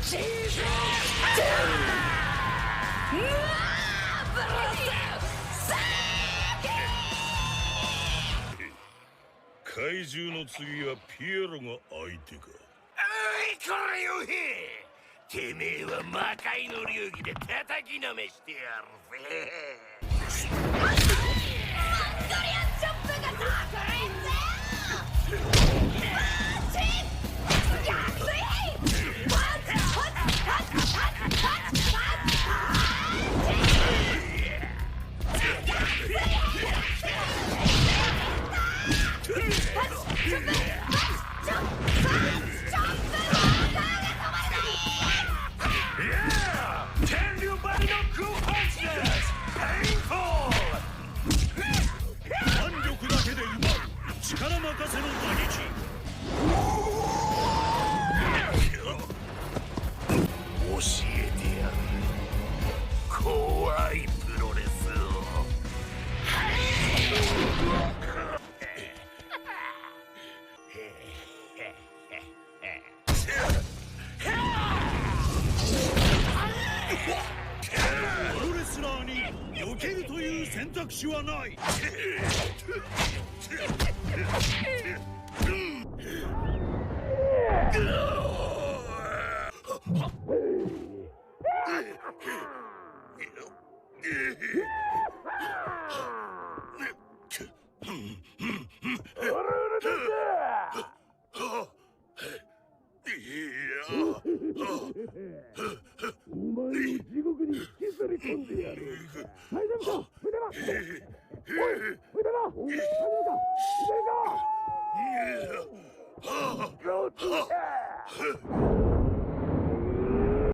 怪獣の次はピエロが相手か。おいこらよへ、てめえは魔界の流儀で叩きのめしてやるぜ。マンゴリアンチョップが炸裂ぜ。マジ安い。力任せの打撃。教えてやる、怖いプロレスを。プロレスラーに避けるという選択肢はない。お前を地獄に引きずり込んでやる。大丈夫か腕は。おい腕は。大丈夫か腕が。